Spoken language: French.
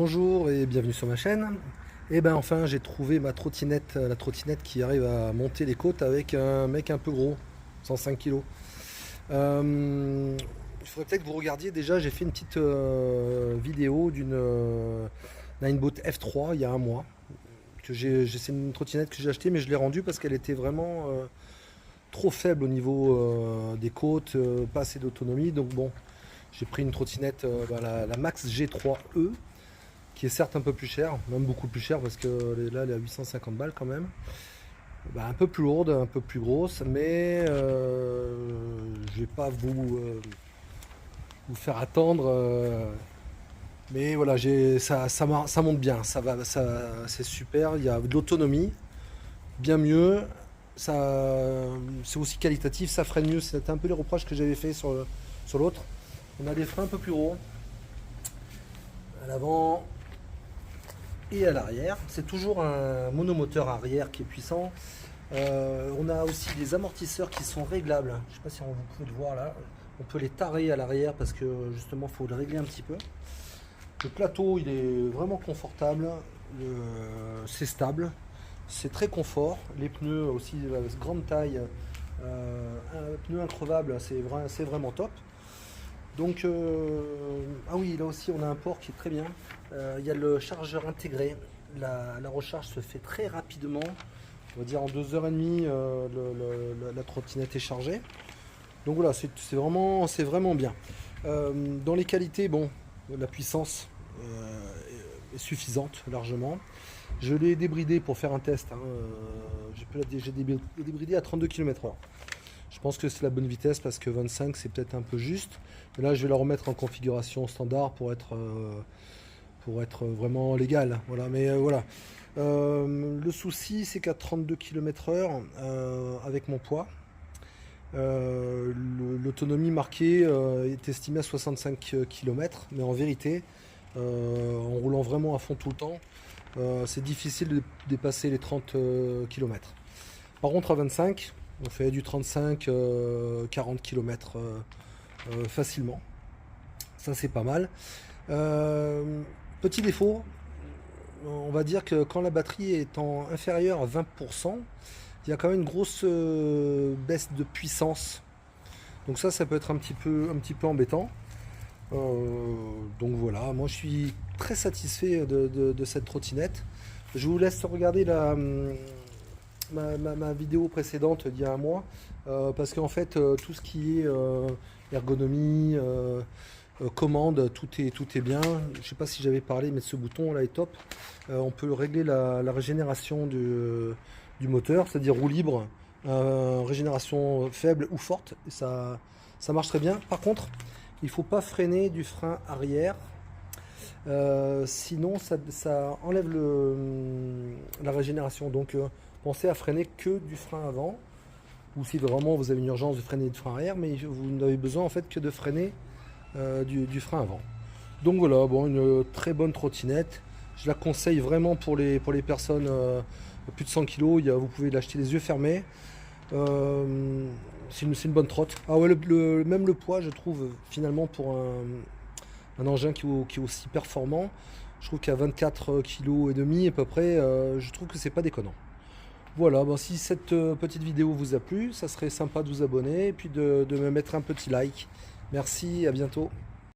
Bonjour et bienvenue sur ma chaîne. Et ben enfin j'ai trouvé ma trottinette, la trottinette qui arrive à monter les côtes avec un mec un peu gros, 105 kg. Il faudrait peut-être que vous regardiez déjà, j'ai fait une petite vidéo d'une Ninebot F3 il y a un mois. C'est une trottinette que j'ai achetée mais je l'ai rendue parce qu'elle était vraiment trop faible au niveau des côtes, pas assez d'autonomie. Donc bon, j'ai pris une trottinette, la Max G3E, qui est certes un peu plus chère, même beaucoup plus chère parce que là elle est à 850 balles quand même. Un peu plus lourde, un peu plus grosse, mais je vais pas vous faire attendre. Mais voilà, ça monte bien, ça va, c'est super, il y a de l'autonomie, bien mieux. C'est aussi qualitatif, ça freine mieux. C'était un peu les reproches que j'avais fait sur l'autre. On a des freins un peu plus gros à l'avant et à l'arrière. C'est toujours un monomoteur arrière qui est puissant. On a aussi des amortisseurs qui sont réglables. Je ne sais pas si vous pouvez le voir là. On peut les tarer à l'arrière parce que justement il faut le régler un petit peu. Le plateau il est vraiment confortable, c'est stable, c'est très confort. Les pneus aussi de grande taille, un pneu increvable, c'est vraiment top. Donc, ah oui, là aussi on a un port qui est très bien. Il y a le chargeur intégré. La recharge se fait très rapidement. On va dire en 2h30, la trottinette est chargée. Donc voilà, c'est vraiment bien. Dans les qualités, bon, la puissance est suffisante largement. Je l'ai débridé pour faire un test. J'ai débridé à 32 km/h. Je pense que c'est la bonne vitesse parce que 25 c'est peut-être un peu juste. Mais là je vais la remettre en configuration standard pour être vraiment légal. Voilà, mais voilà. Le souci c'est qu'à 32 km/h avec mon poids, l'autonomie marquée est estimée à 65 km, mais en vérité, en roulant vraiment à fond tout le temps, c'est difficile de dépasser les 30 km. Par contre à 25, on fait du 35-40 km facilement. Ça c'est pas mal. Petit défaut, on va dire que quand la batterie est inférieure à 20%, il y a quand même une grosse baisse de puissance. Donc ça peut être un petit peu embêtant. Donc voilà, moi je suis très satisfait de cette trottinette. Je vous laisse regarder ma vidéo précédente d'il y a un mois, parce qu'en fait tout ce qui est ergonomie, commande, tout est bien. Je ne sais pas si j'avais parlé, mais ce bouton là est top. On peut régler la régénération du moteur, c'est-à-dire roue libre, régénération faible ou forte, et ça marche très bien. Par contre, il ne faut pas freiner du frein arrière, sinon ça enlève la régénération. Donc pensez à freiner que du frein avant, ou si vraiment vous avez une urgence de freiner du frein arrière, mais vous n'avez besoin en fait que de freiner du frein avant. Donc voilà, bon, une très bonne trottinette. Je la conseille vraiment pour les personnes plus de 100 kg. Vous pouvez l'acheter les yeux fermés. C'est une bonne trotte. Ah ouais, même le poids, je trouve, finalement, pour un engin qui est aussi performant, je trouve qu'à 24 kg et demi à peu près, je trouve que c'est pas déconnant. Voilà, bon, si cette petite vidéo vous a plu, ça serait sympa de vous abonner et puis de me mettre un petit like. Merci, à bientôt.